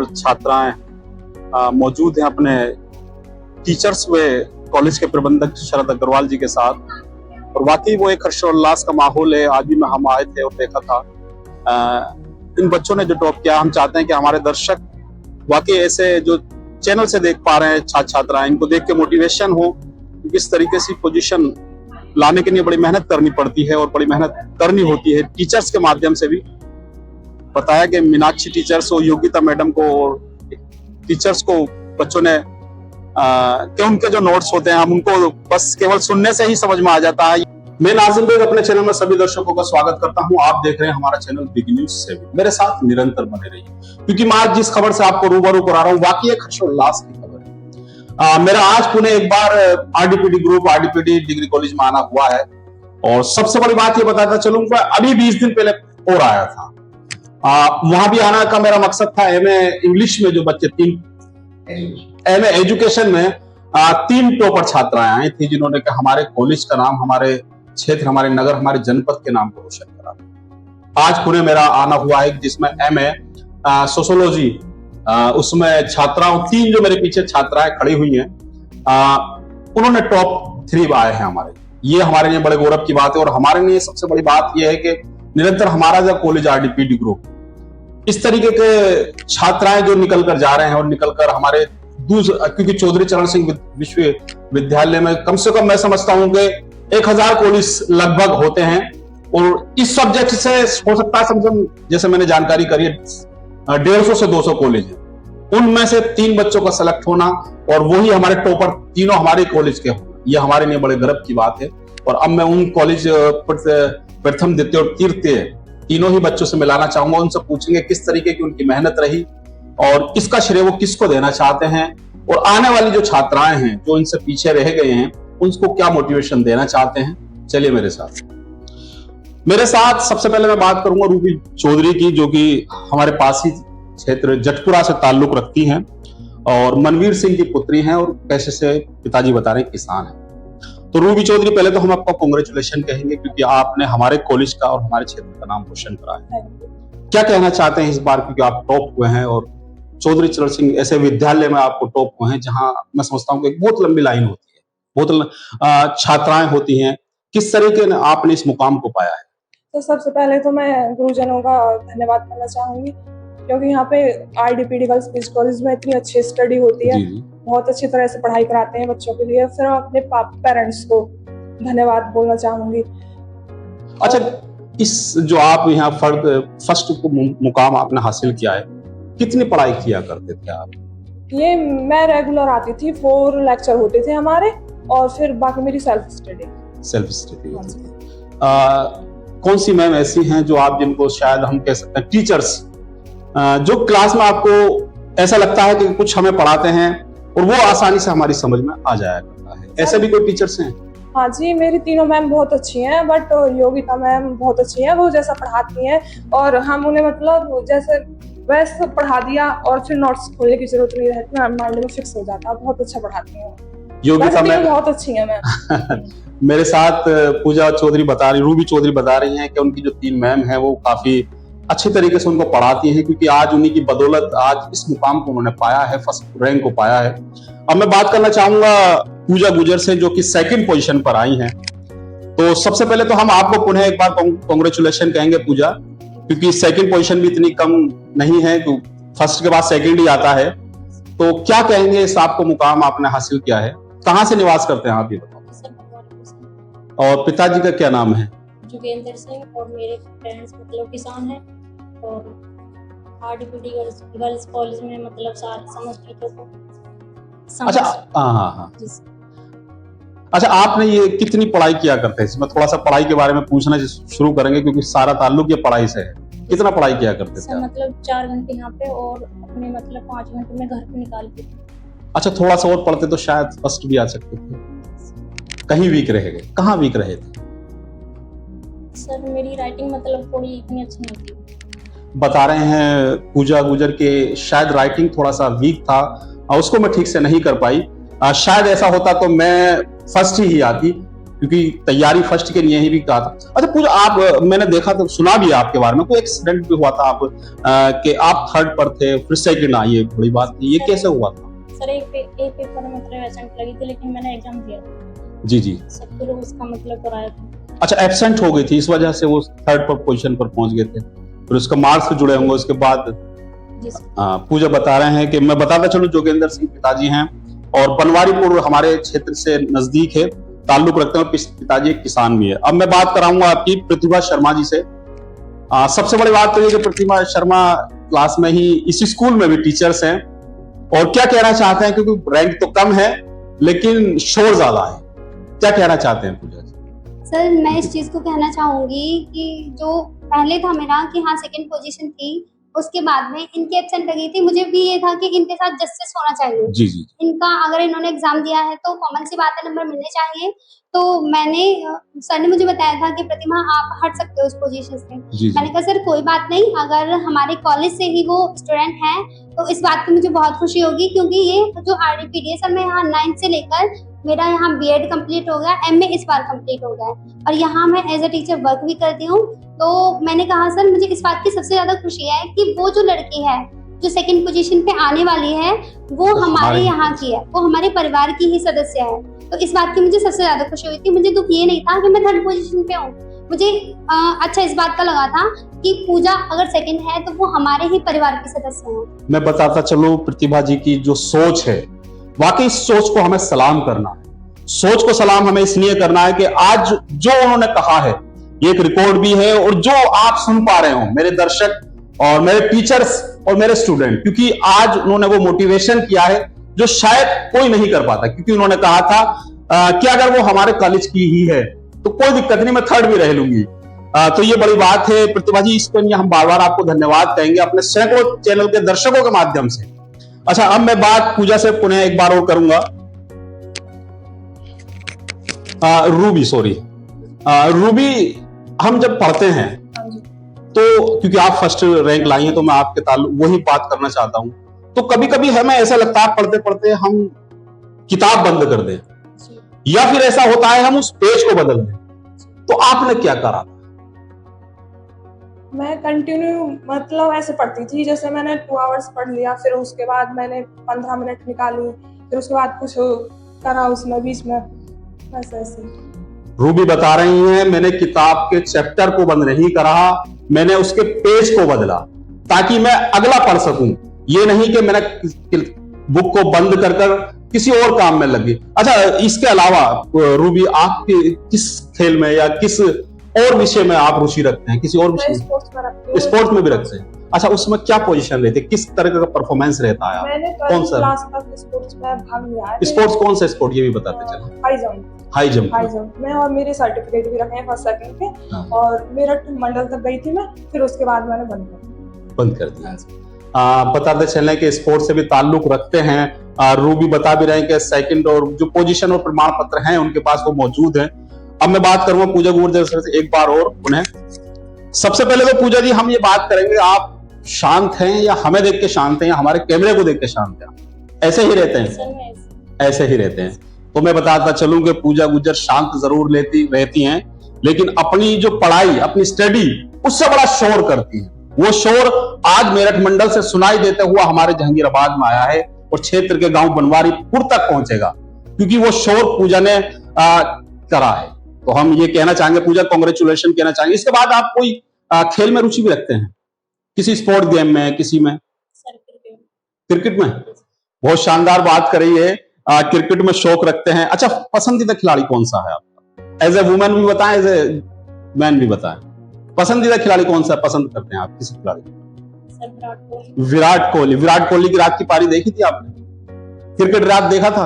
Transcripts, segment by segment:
छात्राएं मौजूद हैं अपने टीचर्स व कॉलेज के प्रबंधक शरद अग्रवाल जी के साथ। और वाकई वो एक हर्षोल्लास का माहौल है। आज भी हम आए थे और देखा था इन बच्चों ने जो टॉप किया। हम चाहते हैं कि हमारे दर्शक वाकई ऐसे जो चैनल से देख पा रहे हैं छात्र छात्राएं, इनको देख के मोटिवेशन हो। किस तरीके से पोजीशन लाने के लिए बड़ी मेहनत करनी पड़ती है और बड़ी मेहनत करनी होती है टीचर्स के माध्यम से भी। बताया कि मीनाक्षी टीचर्स और योगिता मैडम को और टीचर्स को बच्चों ने कि उनके जो नोट्स होते हैं हम उनको बस केवल सुनने से ही समझ में आ जाता है। मैं नाज़िम बेग अपने चैनल में सभी दर्शकों का स्वागत करता हूं। आप देख रहे हैं हमारा चैनल बिग न्यूज से। मेरे साथ निरंतर बने रहिए, क्योंकि मैं आज जिस खबर से आपको रूबरू करा रहा हूं वाकई एक हर्षोल्लास की खबर है। मेरा आज पुणे एक बार आरडीपीडी ग्रुप, आरडीपीडी डिग्री कॉलेज में आना हुआ है। और सबसे बड़ी बात ये बताता चलूंगा, अभी 20 दिन पहले और आया था। वहां भी आना का मेरा मकसद था। एमए इंग्लिश में जो बच्चे एमए एजुकेशन में 3 टॉपर छात्राएं आई थी, जिन्होंने हमारे कॉलेज का नाम, हमारे क्षेत्र, हमारे नगर, हमारे जनपद के नाम को रोशन करा। आज पुणे मेरा आना हुआ है, जिसमें एमए सोशियोलॉजी, उसमें छात्राओं 3 जो मेरे पीछे छात्राएं खड़ी हुई हैं, उन्होंने टॉप 3 आए हैं हमारे। ये हमारे लिए बड़े गौरव की बात है। और हमारे लिए सबसे बड़ी बात यह है कि निरंतर हमारा जो कॉलेज आरडीपीडी ग्रुप, इस तरीके के छात्राएं जो निकल कर जा रहे हैं और निकलकर हमारे क्योंकि चौधरी चरण सिंह विश्वविद्यालय में कम से कम मैं समझता हूं कि 1000 कॉलेज लगभग होते हैं। और इस सब्जेक्ट से हो सकता है, जैसे मैंने जानकारी करी है, 150 से 200 कॉलेज है। उनमें से 3 बच्चों का सेलेक्ट होना और वही हमारे टॉपर तीनों हमारे कॉलेज के होना, यह हमारे लिए बड़े गर्व की बात है। और अब मैं उन कॉलेज प्रथम, द्वितीय और तृतीय तीनों ही बच्चों से मिलाना चाहूंगा। उनसे पूछेंगे किस तरीके की उनकी मेहनत रही और इसका श्रेय वो किसको देना चाहते हैं, और आने वाली जो छात्राएं हैं जो इनसे पीछे रह गए हैं उनको क्या मोटिवेशन देना चाहते हैं। चलिए मेरे साथ सबसे पहले मैं बात करूंगा रूबी चौधरी की, जो कि हमारे पास ही क्षेत्र जटपुरा से ताल्लुक रखती हैं और मनवीर सिंह की पुत्री हैं और पैसे से पिताजी बता रहे हैं किसान हैं। तो रूबी चौधरी, पहले तो हम आपको कांग्रेचुलेशन कहेंगे, क्योंकि आपने हमारे कॉलेज का और हमारे क्षेत्र का नाम रोशन करा है। क्या कहना चाहते हैं इस बार, क्योंकि आप टॉप हुए हैं और चौधरी चरण सिंह ऐसे विद्यालय में आपको टॉप हुए हैं जहां मैं समझता हूं कि एक बहुत लंबी लाइन होती है, बहुत छात्राएं होती हैं। किस तरीके से आपने इस मुकाम को पाया है? तो सबसे पहले तो मैं गुरुजनों का धन्यवाद करना चाहूंगी, क्योंकि यहाँ पे आरडीपीडी गर्ल्स कॉलेज में इतनी अच्छी स्टडी होती है, बहुत अच्छी तरह से पढ़ाई कराते हैं बच्चों के लिए। फिर मैं अपने पेरेंट्स को धन्यवाद बोलना चाहूंगी। अच्छा, इस जो आप यहाँ फर्स्ट मुकाम आपने हासिल किया है, कितनी पढ़ाई किया करते थे आप? ये मैं रेगुलर आती थी, 4 लेक्चर होते थे हमारे, और फिर बाकी मेरी सेल्फ स्टडी होती थी। कौन सी मैम ऐसी हैं जो आप, जिनको शायद हम कह सकते हैं टीचर्स, जो क्लास में आपको ऐसा लगता है कि कुछ हमें पढ़ाते हैं और वो आसानी से हमारी समझ में आ जाया करता है, ऐसे भी कोई टीचर्स हैं? हाँ जी, मेरी तीनों मैम बहुत अच्छी हैं, बट योगिता मैम बहुत अच्छी हैं। वो जैसा पढ़ाती हैं और हम उन्हें मतलब जैसे वैसे पढ़ा दिया और फिर नोट्स खोलने की जरूरत नहीं रहती, माइंड में फिक्स हो जाता है। बहुत अच्छा पढ़ाती हैं योगिता मैम, बहुत अच्छी हैं मैम। मेरे साथ रूबी चौधरी बता रही हैं कि उनकी जो 3 मैम है वो काफी अच्छे तरीके से उनको पढ़ाती हैं, क्योंकि आज उन्हीं की बदौलत आज इस मुकाम को उन्होंने पाया है, फर्स्ट रैंक को पाया है। अब मैं बात करना चाहूंगा पूजा गुजर से, जो कि 2nd पोजीशन पर आई हैं। तो सबसे पहले तो हम आपको पुनः एक बार कांग्रेचुलेशन कहेंगे पूजा, क्योंकि 2nd पोजीशन भी इतनी कम नहीं है, तो फर्स्ट के बाद 2nd ही आता है। तो क्या कहेंगे, इस आपको मुकाम आपने हासिल किया है, कहाँ से निवास करते हैं आप, ये बताओ। और पिताजी का क्या नाम है? जोगेंद्र सिंह। और मेरे पेरेंट्स मतलब किसान हैं, और आरडीपीडी गर्ल्स कॉलेज में मतलब समस्त चीजों को अच्छा, हाँ। अच्छा, आपने ये कितनी पढ़ाई किया करते हैं? इसमें थोड़ा सा पढ़ाई के बारे में पूछना शुरू करेंगे, क्योंकि सारा ताल्लुक ये पढ़ाई से है। कितना पढ़ाई किया करते थे? मतलब 4 घंटे यहाँ पे और अपने मतलब 5 घंटे में घर पे निकालते थे। अच्छा, थोड़ा सा और पढ़ते तो शायद फर्स्ट भी आ सकते थे। कहीं वीक रह गए? कहाँ वीक रहे थे? सर, मेरी राइटिंग मतलब थोड़ी इतनी अच्छी नहीं थी। बता रहे हैं पूजा गुजर के शायद राइटिंग थोड़ा सा वीक था और उसको मैं ठीक से नहीं कर पाई। शायद ऐसा होता तो मैं फर्स्ट ही आती। क्योंकि तैयारी फर्स्ट के लिए ही भी कहा था। अच्छा पूजा, आप मैंने देखा तो सुना भी है आपके बारे में, कोई एक्सीडेंट भी हुआ था आप कि आप थर्ड पर थे फिर सेकंड आई, ये बड़ी बात थी, ये कैसे हुआ था? सर एक पेपर में मतलब एब्सेंट लगी थी, लेकिन मैंने एग्जाम दिया था। जी जी। सब लोग उसका मतलब कराया था। अच्छा, एब्सेंट हो गई थी, इस वजह से वो थर्ड पर पोजीशन पर पहुंच गए थे, फिर उसका मार्क्स जुड़े होंगे उसके बाद। जी सर। पूजा बता रहे हैं कि मैं बताता चलूं, जोगेंद्र सिंह पिताजी हैं और बनवारीपुर हमारे क्षेत्र से नजदीक है, ताल्लुक रखते हैं, पिताजी एक किसान भी है। अब मैं बात कराऊंगा आपकी प्रतिभा शर्मा जी से। सबसे बड़ी बात तो ये कि प्रतिभा शर्मा क्लास में ही, इसी स्कूल में भी टीचर्स हैं, और क्या कहना चाहते हैं, क्योंकि रैंक तो कम है लेकिन शोर ज्यादा है, क्या कहना चाहते हैं पूजा जी? सर मैं इस चीज को कहना चाहूंगी कि जो पहले था मेरा कि हाँ सेकंड पोजीशन थी, उसके बाद में इनकी एब्सेंट लगी थी, मुझे भी ये था कि इनके साथ जस्टिस होना चाहिए। जी जी। इनका अगर इन्होंने एग्जाम दिया है तो कॉमन सी बात है नंबर मिलने चाहिए। तो मैंने सर ने मुझे बताया था कि प्रतिमा आप हट सकते हो उस पोजीशन से। जी मैंने कहा सर कोई बात नहीं, अगर हमारे कॉलेज से ही वो स्टूडेंट हैं तो इस बात की मुझे बहुत खुशी होगी, क्योंकि ये जो RDPD है सर, मैं यहाँ 9th से लेकर मेरा यहाँ B.Ed कंप्लीट हो गया, MA इस बार कंप्लीट हो गया है और यहाँ मैं एज अ टीचर वर्क भी करती हूँ। तो मैंने कहा सर मुझे इस बात की सबसे ज्यादा खुशी है कि वो जो लड़की है जो सेकंड पोजीशन पे आने वाली है वो हमारे यहाँ की है, वो हमारे परिवार की ही सदस्य है। तो इस बात की मुझे सबसे ज्यादा खुशी हुई थी। मुझे दुख ये नहीं था कि मैं थर्ड पोजीशन पे हूँ, मुझे अच्छा इस बात का लगा था कि पूजा अगर सेकंड है तो वो हमारे ही परिवार के सदस्य हैं। मैं बताता चलूं, प्रतिभा जी की जो सोच है, वाकई इस सोच को हमें सलाम करना है। सोच को सलाम हमें इसलिए करना है कि आज जो उन्होंने कहा है ये एक रिकॉर्ड भी है, और जो आप सुन पा रहे हो मेरे दर्शक और मेरे टीचर्स और मेरे स्टूडेंट, क्योंकि आज उन्होंने वो मोटिवेशन किया है जो शायद कोई नहीं कर पाता, क्योंकि उन्होंने कहा था कि अगर वो हमारे कॉलेज की ही है तो कोई दिक्कत नहीं, मैं थर्ड भी रह लूंगी। तो ये बड़ी बात है प्रतिभा जी, इसके लिए हम बार बार आपको धन्यवाद कहेंगे अपने सैकड़ों चैनल के दर्शकों के माध्यम से। अच्छा, अब मैं बात पूजा से पुनः एक बार और करूंगा। रूबी, हम जब पढ़ते हैं तो क्योंकि आप फर्स्ट रैंक लाई हैं तो मैं आपके ताल्लुक वही बात करना चाहता हूं, तो कभी कभी हमें ऐसा लगता है पढ़ते पढ़ते हम किताब बंद कर दें, या फिर ऐसा होता है हम उस पेज को बदल दें, तो आपने क्या करा? मैं कंटिन्यू मतलब ऐसे पढ़ती थी, जैसे मैंने 2 आवर्स पढ़ लिया, फिर उसके बाद मैंने 15 मिनट निकाली, फिर उसके बाद कुछ करा उसमें बीच में, बस ऐसे। रूबी बता रही हैं, मैंने किताब के चैप्टर को बंद नहीं करा, मैंने उसके पेज को बदला ताकि मैं अगला पढ़ सकूं। ये नहीं कि मैंने बुक को बंद कर कर किसी और काम में लगी। अच्छा, इसके अलावा रूबी आप किस खेल में या किस और विषय में आप रुचि रखते हैं? किसी और विषय? स्पोर्ट्स में भी रखते हैं। अच्छा, उसमें क्या पोजीशन रहती है, किस तरह का परफॉर्मेंस रहता है? मैंने कौन सा क्लास तक स्पोर्ट्स में भाग लिया है। स्पोर्ट्स कौन सा स्पोर्ट, ये भी बताते चले। हाई जंप में, और मेरे सर्टिफिकेट भी रखे हैं फर्स्ट सेकंड के। हाँ। और मेरठ मंडल तक गई थी मैं, फिर उसके बाद मैंने बंद कर दिया। बताते चले कि स्पोर्ट्स से भी ताल्लुक रखते हैं। रूबी बता भी रहे हैं कि सेकंड और जो पोजीशन और प्रमाण पत्र हैं उनके पास वो मौजूद है। अब मैं बात करूंगा पूजा गुर्जर से एक बार और पुनः। सबसे पहले तो पूजा जी हम ये बात करेंगे, आप शांत हैं या हमें देख के शांत हैं या हमारे कैमरे को देख के शांत हैं? ऐसे ही रहते हैं? ऐसे ही रहते हैं। तो मैं बताता चलूं कि पूजा गुर्जर शांत जरूर रहती हैं, लेकिन अपनी जो पढ़ाई, अपनी स्टडी, उससे बड़ा शोर करती है। वो शोर आज मेरठ मंडल से सुनाई देते हुआ हमारे जहांगीराबाद में आया है और क्षेत्र के गांव बनवारीपुर तक पहुंचेगा, क्योंकि वो शोर पूजा ने करा है। तो हम ये कहना चाहेंगे पूजा, कांग्रेचुलेशन कहना चाहेंगे। इसके बाद आप कोई खेल में रुचि भी रखते हैं? किसी स्पोर्ट गेम में, किसी में? क्रिकेट में? बहुत शानदार बात करी है, क्रिकेट में शौक रखते हैं। अच्छा, पसंदीदा खिलाड़ी कौन सा है आपका? एज ए वुमेन भी बताएं, एज ए मैन भी बताएं। पसंदीदा खिलाड़ी कौन सा पसंद करते हैं आप, किसी खिलाड़ी? विराट कोहली। विराट कोहली की रात की पारी देखी थी आपने? क्रिकेट रात देखा था?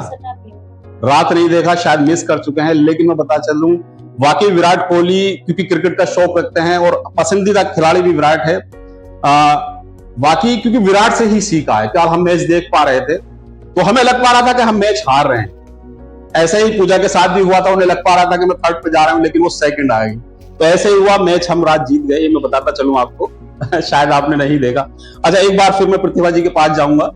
रात नहीं देखा, शायद मिस कर चुके हैं, लेकिन मैं बता चलूं वाकई विराट कोहली क्योंकि क्रिकेट का शौक रखते हैं और पसंदीदा खिलाड़ी भी विराट है। वाकई क्योंकि विराट से ही सीखा है। कल हम मैच देख पा रहे थे तो हमें लग पा रहा था कि हम मैच हार रहे हैं। ऐसे ही पूजा के साथ भी हुआ था, उन्हें लग पा रहा था कि मैं थर्ड पे जा रहा हूं, लेकिन वो सेकंड आ गई। तो ऐसे ही हुआ, मैच हम रात जीत गए। मैं बताता चलूं आपको शायद आपने नहीं देखा। अच्छा, एक बार फिर मैं प्रतिभा जी के पास जाऊंगा।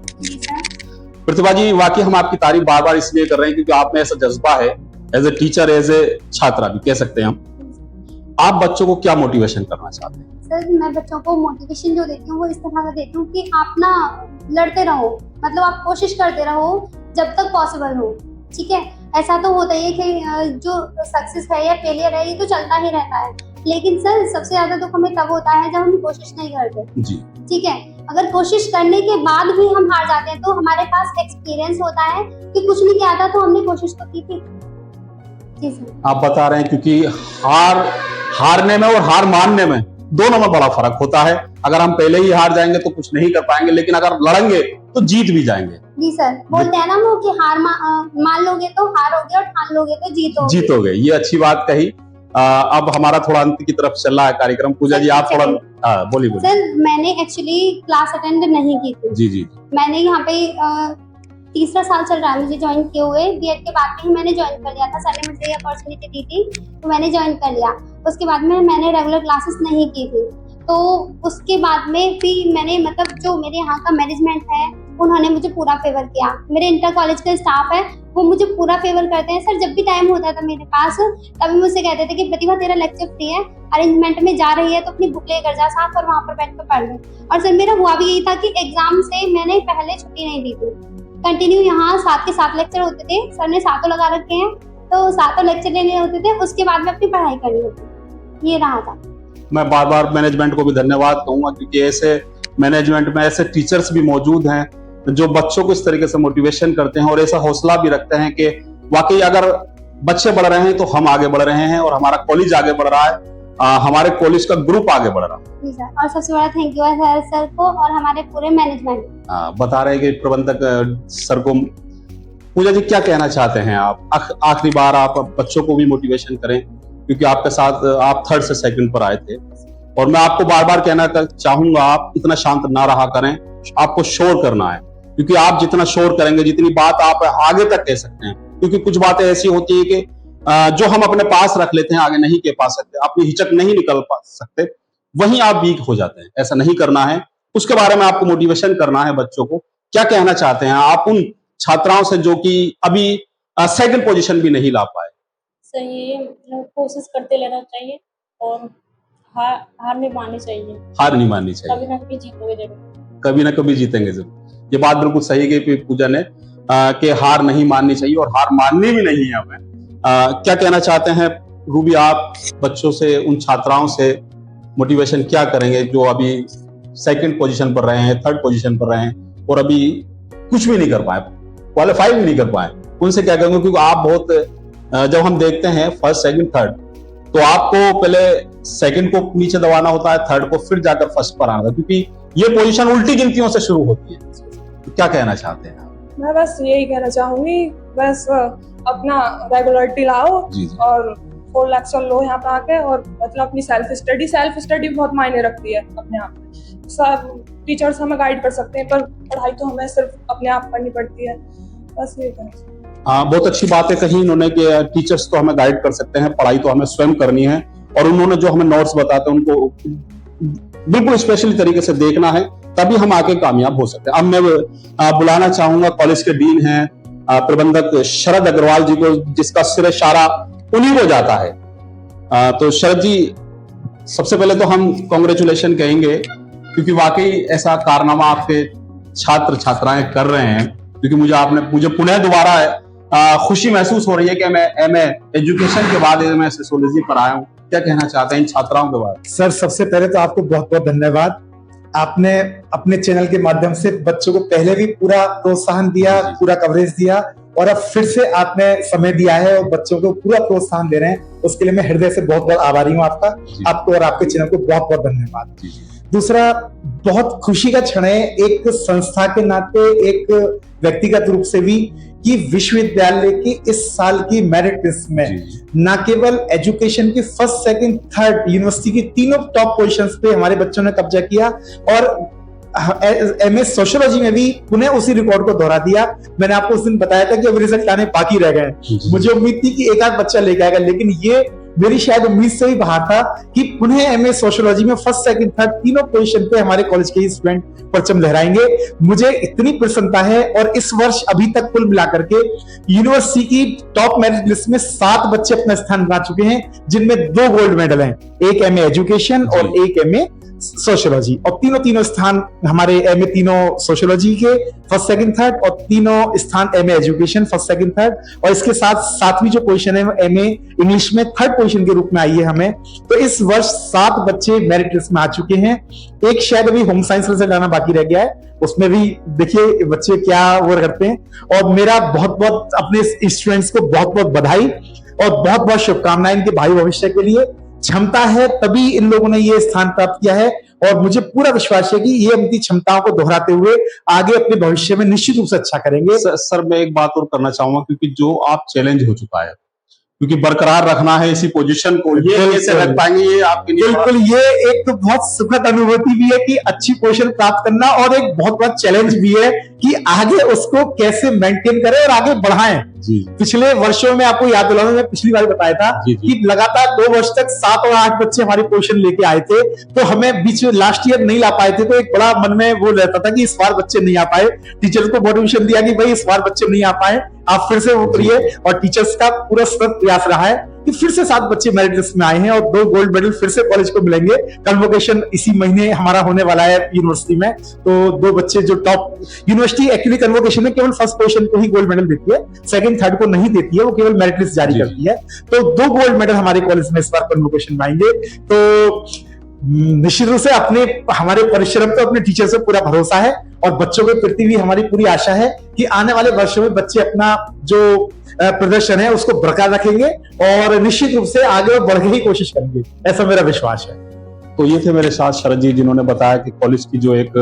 प्रतिभा जी, वाकई हम आपकी तारीफ बार बार इसलिए कर रहे हैं क्योंकि आप में ऐसा जज्बा है as a teacher, as a छात्रा भी कह सकते हैं हम, आप बच्चों को क्या मोटिवेशन करना चाहते हैं? सर मैं बच्चों को मोटिवेशन जो देती हूँ वो इस तरह का देती हूँ कि आप ना लड़ते रहो, मतलब आप कोशिश करते रहो जब तक पॉसिबल हो, ठीक है। ऐसा तो होता ही है कि जो सक्सेस है या फेलियर है ये तो चलता ही रहता है, लेकिन सर सबसे ज्यादा दुख हमें तब होता है जब हम कोशिश नहीं करते जी, ठीक है। अगर कोशिश करने के बाद भी हम हार जाते हैं तो हमारे पास एक्सपीरियंस होता है कि कुछ नहीं किया था तो हमने कोशिश तो की थी। जी सर। आप बता रहे हैं क्योंकि हारने में और हार मानने में दोनों में बड़ा फर्क होता है। अगर हम पहले ही हार जाएंगे तो कुछ नहीं कर पाएंगे, लेकिन अगर लड़ेंगे तो जीत भी जाएंगे। जी सर, बोलते हैं ना वो कि हार मान लोगे तो हारोगे और ठान लोगे तो जीतोगे। ये अच्छी बात कही। अब हमारा थोड़ा अंत की तरफ चल रहा है कार्यक्रम। पूजा जी आप थोड़ा बोलिए। सर मैंने एक्चुअली क्लास अटेंड नहीं की थी। जी जी। मैंने यहाँ पे तीसरा साल चल रहा है मुझे ज्वाइन किए हुए, बीएड के बाद में ही मैंने ज्वाइन कर लिया था। सर ने मुझे अपॉर्चुनिटी दी थी तो मैंने ज्वाइन कर लिया। उसके बाद में मैंने रेगुलर क्लासेस नहीं की थी, तो उसके बाद में भी मैंने मतलब जो मेरे यहाँ का मैनेजमेंट है उन्होंने मुझे पूरा फेवर किया। मेरे इंटर कॉलेज का स्टाफ है वो मुझे पूरा फेवर करते हैं। सर जब भी टाइम होता था मेरे पास तभी मुझसे कहते थे कि प्रतिभा तेरा लेक्चर फ्री है, अरेंजमेंट में जा रही है तो अपनी बुक लेकर जा साथ और वहाँ पर बैठ कर पढ़ ले। और सर मेरा हुआ भी यही था कि एग्जाम से मैंने पहले छुट्टी नहीं ली थी, कंटिन्यू यहाँ 7 के 7 लेक्चर होते थे। सर ने 7 लगा रखे हैं तो 7 लेक्चर लेने होते थे, उसके बाद में अपनी पढ़ाई करनी होती, ये रहा था। मैं बार बार मैनेजमेंट को भी धन्यवाद कहूंगा क्योंकि ऐसे मैनेजमेंट में ऐसे टीचर्स भी मौजूद हैं जो बच्चों को इस तरीके से मोटिवेशन करते हैं और ऐसा हौसला भी रखते हैं कि वाकई अगर बच्चे बढ़ रहे हैं तो हम आगे बढ़ रहे हैं और हमारा कॉलेज आगे बढ़ रहा है, हमारे कॉलेज का ग्रुप आगे बढ़ रहा है। जी सर, और सबसे बड़ा थैंक यू है सर को और हमारे पूरे मैनेजमेंट। बता रहे हैं कि प्रबंधक सर को। पूजा जी क्या कहना चाहते हैं आप? आखिरी बार आप बच्चों को भी मोटिवेशन करें क्योंकि आपके साथ आप 3rd से 2nd पर आए थे और मैं आपको बार बार कहना चाहूंगा आप इतना शांत ना रहा करें, आपको शोर करना है क्योंकि आप जितना शोर करेंगे जितनी बात आप आगे तक कह सकते हैं, क्योंकि कुछ बातें ऐसी होती है कि जो हम अपने पास रख लेते हैं आगे नहीं कह पा सकते, अपनी हिचक नहीं निकल पा सकते, वहीं आप वीक हो जाते हैं। ऐसा नहीं करना है, उसके बारे में आपको मोटिवेशन करना है बच्चों को। क्या कहना चाहते हैं आप उन छात्राओं से जो कि अभी 2nd पोजीशन भी नहीं ला पाए? सही है, मतलब कोशिश करते रहना चाहिए और हार नहीं माननी चाहिए। हार नहीं माननी चाहिए, कभी ना कभी जीतोगे जरूर, कभी ना कभी जीतेंगे जरूर। ये बात बिल्कुल सही कही पूजा ने कि हार नहीं माननी चाहिए और हार माननी भी नहीं है हमें। क्या कहना चाहते हैं रूबी आप बच्चों से, उन छात्राओं से मोटिवेशन क्या करेंगे जो अभी 2nd पोजीशन पर रहे हैं, 3rd पोजीशन पर रहे हैं और अभी कुछ भी नहीं कर पाए, क्वालिफाई भी नहीं कर पाए? उनसे क्या कहेंगे? क्योंकि आप बहुत जब हम देखते हैं 1st, 2nd, 3rd तो आपको पहले 2nd को नीचे दबाना होता है, 3rd को फिर जाकर 1st पर आना, क्योंकि ये पोजीशन उल्टी गिनतियों से शुरू होती है। तो क्या कहना चाहते हैं आप? मैं बस यही कहना चाहूंगी, बस अपना रेगुलरिटी लाओ और 4 लेक्चर लो यहाँ पे आके और मतलब अपनी सेल्फ स्टडी बहुत मायने रखती है अपने आप में। सब टीचर्स हमें गाइड कर सकते हैं पर पढ़ाई तो हमें सिर्फ अपने आप करनी पड़ती है। बस ये कहना। बहुत अच्छी बात है कही इन्होंने कि टीचर्स तो हमें गाइड कर सकते हैं, पढ़ाई तो हमें स्वयं करनी है और उन्होंने जो हमें नोट्स बताते हैं उनको बिल्कुल स्पेशली तरीके से देखना है, तभी हम आगे कामयाब हो सकते हैं। अब मैं बुलाना चाहूंगा कॉलेज के डीन हैं प्रबंधक शरद अग्रवाल जी को, जिसका सिर इशारा उन्हीं को जाता है। तो शरद जी सबसे पहले तो हम कांग्रेचुलेशन कहेंगे क्योंकि वाकई ऐसा कारनामा आपके छात्र छात्राएं कर रहे हैं, क्योंकि मुझे पुनः दोबारा खुशी महसूस हो रही है कि मैं एमए एजुकेशन के बाद मैं सोशियोलॉजी पर आया हूँ। क्या कहना चाहते हैं इन छात्राओं के बारे में? सर सबसे पहले तो आपको बहुत बहुत धन्यवाद। आपने अपने चैनल के माध्यम से बच्चों को पहले भी पूरा प्रोत्साहन दिया, पूरा कवरेज दिया और अब फिर से आपने समय दिया है और बच्चों को पूरा प्रोत्साहन दे रहे हैं, उसके लिए मैं हृदय से बहुत बहुत आभारी हूँ आपको और आपके चैनल को बहुत बहुत धन्यवाद। दूसरा, बहुत खुशी का क्षण है एक संस्था के नाते, एक व्यक्तिगत रूप से भी, कि विश्वविद्यालय की इस साल की मेरिट लिस्ट में न केवल एजुकेशन की 1st, 2nd, 3rd यूनिवर्सिटी की तीनों टॉप पोजीशंस पे हमारे बच्चों ने कब्जा किया और एमए सोशियोलॉजी में भी पुनः उसी रिकॉर्ड को दोहरा दिया। मैंने आपको उस दिन बताया था कि अब रिजल्ट आने बाकी रह गए, मुझे उम्मीद थी कि एक आध बच्चा लेके आएगा, लेकिन ये मेरी शायद उम्मीद से भी बाहर था कि पुनः एमए सोशियोलॉजी में फर्स्ट सेकंड थर्ड तीनों पोजीशन पे हमारे कॉलेज के ही स्टूडेंट परचम लहराएंगे। मुझे इतनी प्रसन्नता है। और इस वर्ष अभी तक कुल मिलाकर के यूनिवर्सिटी की टॉप मेरिट लिस्ट में 7 बच्चे अपना स्थान बना चुके हैं, जिनमें 2 गोल्ड मेडल हैं, एक एमए एजुकेशन और एक एमए सोशियोलॉजी। और तीनों स्थान हमारे एमए तीनों सोशियोलॉजी के फर्स्ट सेकंड थर्ड और तीनों स्थान MA education first second third. और इसके साथ 7वीं जो पोजीशन है एमए इंग्लिश में थर्ड पोजीशन के रूप में आई है हमें। तो इस वर्ष 7 बच्चे मेरिट लिस्ट में आ चुके हैं। एक शायद अभी होम साइंस रिजल्ट आना बाकी रह गया है, उसमें भी देखिए बच्चे क्या वो करते हैं। और मेरा बहुत बहुत अपने स्टूडेंट्स को बहुत बहुत बधाई और बहुत बहुत शुभकामनाएं इनके भावी भविष्य के लिए। क्षमता है तभी इन लोगों ने ये स्थान प्राप्त किया है और मुझे पूरा विश्वास है कि ये अपनी क्षमताओं को दोहराते हुए आगे अपने भविष्य में निश्चित रूप से अच्छा करेंगे। सर मैं एक बात और करना चाहूंगा, क्योंकि जो आप चैलेंज हो चुका है, क्योंकि बरकरार रखना है इसी पोजीशन को, ये कैसे रख पाएंगे ये आपके लिए? बिल्कुल, ये एक तो बहुत सुखद अनुभूति भी है कि अच्छी पोजीशन प्राप्त करना, और एक बहुत बड़ा चैलेंज भी है कि आगे उसको कैसे मेंटेन करें और आगे बढ़ाएं। जी। पिछले वर्षों में आपको याद दिलाऊं, मैं पिछली बार बताया था कि लगातार 2 वर्ष तक 7 और 8 बच्चे हमारी पोजीशन लेके आए थे, तो हमें बीच में लास्ट ईयर नहीं ला पाए थे, तो एक बड़ा मन में वो रहता था कि इस बार बच्चे नहीं आ पाए। टीचर्स को मोटिवेशन दिया कि भाई इस बार बच्चे नहीं आ पाए, आप फिर से वो करिए। और टीचर्स का पूरा सतत प्रयास रहा है कि फिर से 7 बच्चे मेरिट लिस्ट में आए हैं और 2 गोल्ड मेडल फिर से कॉलेज को मिलेंगे। कन्वोकेशन इसी महीने हमारा होने वाला है यूनिवर्सिटी में, तो 2 बच्चे जो टॉप यूनिवर्सिटी एक्चुअली कन्वोकेशन में केवल फर्स्ट पोजीशन को ही गोल्ड मेडल देती है, सेकंड थर्ड को नहीं देती है, वो केवल मेरिट लिस्ट जारी करती है। तो 2 गोल्ड मेडल हमारे कॉलेज में इस बार कन्वोकेशन में आएंगे। तो निश्चित रूप से अपने हमारे परिश्रम पे अपने टीचर से पूरा भरोसा है और बच्चों के प्रति भी हमारी पूरी आशा है कि आने वाले वर्षों में बच्चे अपना जो प्रदर्शन है उसको बरकरार रखेंगे और निश्चित रूप से आगे बढ़ के ही कोशिश करेंगे, ऐसा मेरा विश्वास है। तो ये थे मेरे साथ शरद जी, जिन्होंने बताया कि कॉलेज की जो एक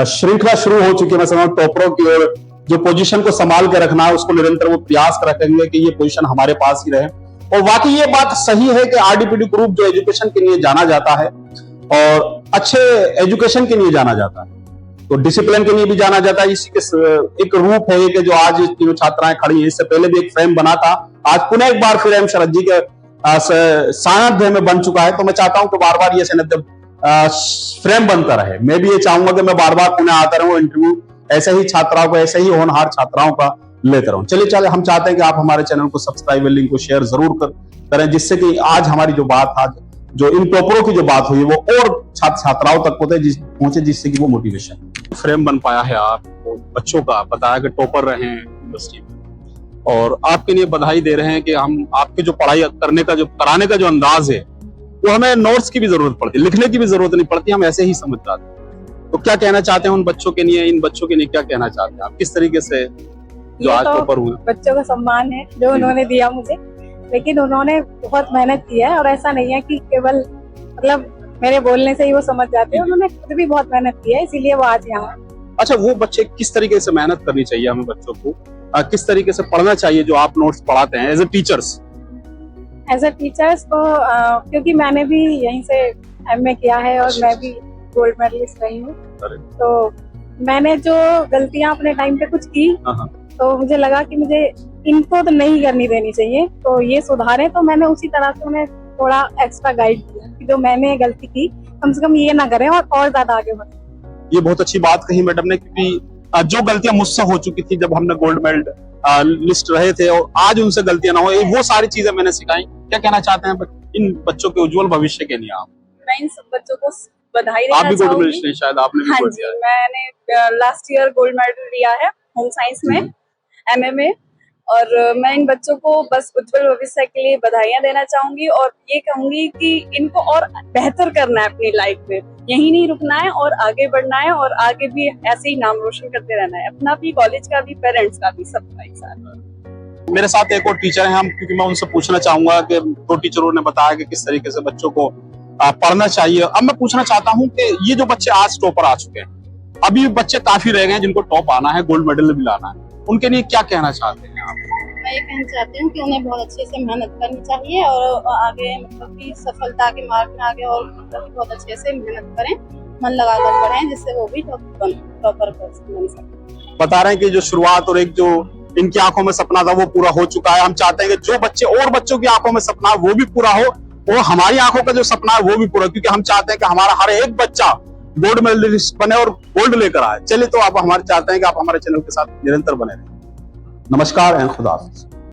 श्रृंखला शुरू हो चुकी है, मैं समझ टॉपरों की ओर जो पोजीशन को संभाल के रखना है उसको निरंतर वो प्रयास रखेंगे कि ये पोजीशन हमारे पास ही रहे। और वाकई ये बात सही है कि आरडीपीडी ग्रुप जो एजुकेशन के लिए जाना जाता है और अच्छे एजुकेशन के लिए जाना जाता है, तो डिसिप्लिन के लिए भी जाना जाता है। इसी के एक रूप है कि जो आज तीनों छात्राएं खड़ी हैं, इससे पहले भी एक फ्रेम बना था, आज पुनः एक बार फिर एम शरद जी के सानिध्य में बन चुका है। तो मैं चाहता हूं कि बार बार ये सानिध्य फ्रेम बनता रहे। मैं भी ये चाहूंगा कि मैं बार बार पुनः आता रहूं, इंटरव्यू ऐसे ही छात्राओं को, ऐसे ही होनहार छात्राओं का लेते रहूं। चलिए हम चाहते हैं कि आप हमारे चैनल को सब्सक्राइब, लिंक को शेयर जरूर करें, जिससे कि आज हमारी जो बात, आज जो इन टॉपरों की जो बात हुई वो और छात्र छात्राओं तक पहुंचे, जिससे कि वो मोटिवेशन फ्रेम बन पाया है। आप बच्चों का बताया कि टॉपर रहे हैं यूनिवर्सिटी में, और आपके लिए बधाई दे रहे हैं कि हम आपके जो पढ़ाई करने का, जो कराने का जो अंदाज है, वो हमें नोट्स की भी जरूरत पड़ती, लिखने की भी जरूरत नहीं पड़ती, हम ऐसे ही समझ जाते हैं। तो क्या कहना चाहते हैं उन बच्चों के लिए, इन बच्चों के लिए क्या कहना चाहते हैं आप, किस तरीके से जो आज टॉपर हुए? बच्चों का सम्मान है जो उन्होंने दिया मुझे, लेकिन उन्होंने बहुत मेहनत की है और ऐसा नहीं है कि केवल मतलब मेरे बोलने से ही वो समझ जाते हैं, उन्होंने खुद भी बहुत मेहनत की है, इसीलिए वो आज यहाँ। अच्छा, वो बच्चे किस तरीके से मेहनत करनी चाहिए हमें बच्चों को, किस तरीके से पढ़ना चाहिए जो आप नोट्स पढ़ाते हैं as a teachers? As a teachers तो क्योंकि मैंने भी यहीं से एमए किया है और मैं भी गोल्ड मेडलिस्ट रही हूँ, तो मैंने जो गलतियाँ अपने टाइम पे कुछ की तो मुझे लगा कि मुझे इनको तो नहीं करनी देनी चाहिए, तो ये सुधारे। तो मैंने उसी तरह से उन्हें थोड़ा एक्स्ट्रा गाइड किया कि जो मैंने गलती की कम से कम ये ना करें और ज्यादा आगे बढ़े। ये बहुत अच्छी बात कही मैडम ने, क्योंकि जो गलतियां मुझसे हो चुकी थी जब हमने गोल्ड मेडल लिस्ट रहे थे, और आज उनसे गलतियां ना हो, वो सारी चीजें मैंने सिखाई। क्या कहना चाहते हैं इन बच्चों के उज्जवल भविष्य के लिए आप? मैं इन सब बच्चों को बधाई देना आप भी गोल्ड चाहूंगी। मेडलिस्ट, शायद आपने भी गोल्ड दिया है। मैंने लास्ट ईयर गोल्ड मेडल लिया है होम साइंस में, एमए में, और मैं इन बच्चों को बस उज्जवल भविष्य के लिए बधाइयां देना चाहूंगी और ये कहूंगी कि इनको और बेहतर करना है अपनी लाइफ में, यही नहीं रुकना है और आगे बढ़ना है और आगे भी ऐसे ही नाम रोशन करते रहना है, अपना भी, कॉलेज का भी, पेरेंट्स का भी, सबका एक साथ। मेरे साथ एक और टीचर है, हम क्योंकि मैं उनसे पूछना चाहूंगा कि 2 टीचरों ने बताया कि किस तरीके से बच्चों को पढ़ना चाहिए। अब मैं पूछना चाहता हूँ कि ये जो बच्चे आज टॉपर आ चुके हैं, अभी बच्चे काफी रह गए हैं जिनको टॉप आना है, गोल्ड मेडल भी लाना है, उनके लिए क्या कहना चाहते हैं आप? मैं ये कहना चाहती हूँ कि उन्हें बहुत अच्छे से मेहनत करनी चाहिए और आगे मतलब कि सफलता के मार्ग में आगे और मतलब बहुत अच्छे से मेहनत करें, मन लगाकर पढ़ें, जिससे वो भी टॉपर बन सके। बता रहे हैं कि जो शुरुआत और एक जो इनकी आंखों में सपना था वो पूरा हो चुका है। हम चाहते हैं कि जो बच्चे और बच्चों की आंखों में सपना है वो भी पूरा हो, और हमारी आंखों का जो सपना है वो भी पूरा, क्योंकि हम चाहते हैं कि हमारा हर एक बच्चा गोल्ड मेडलिस्ट बने और गोल्ड लेकर आए। चलिए, तो आप हमारे चाहते हैं कि आप हमारे चैनल के साथ निरंतर बने रहें। नमस्कार एंड खुदा हाफिज।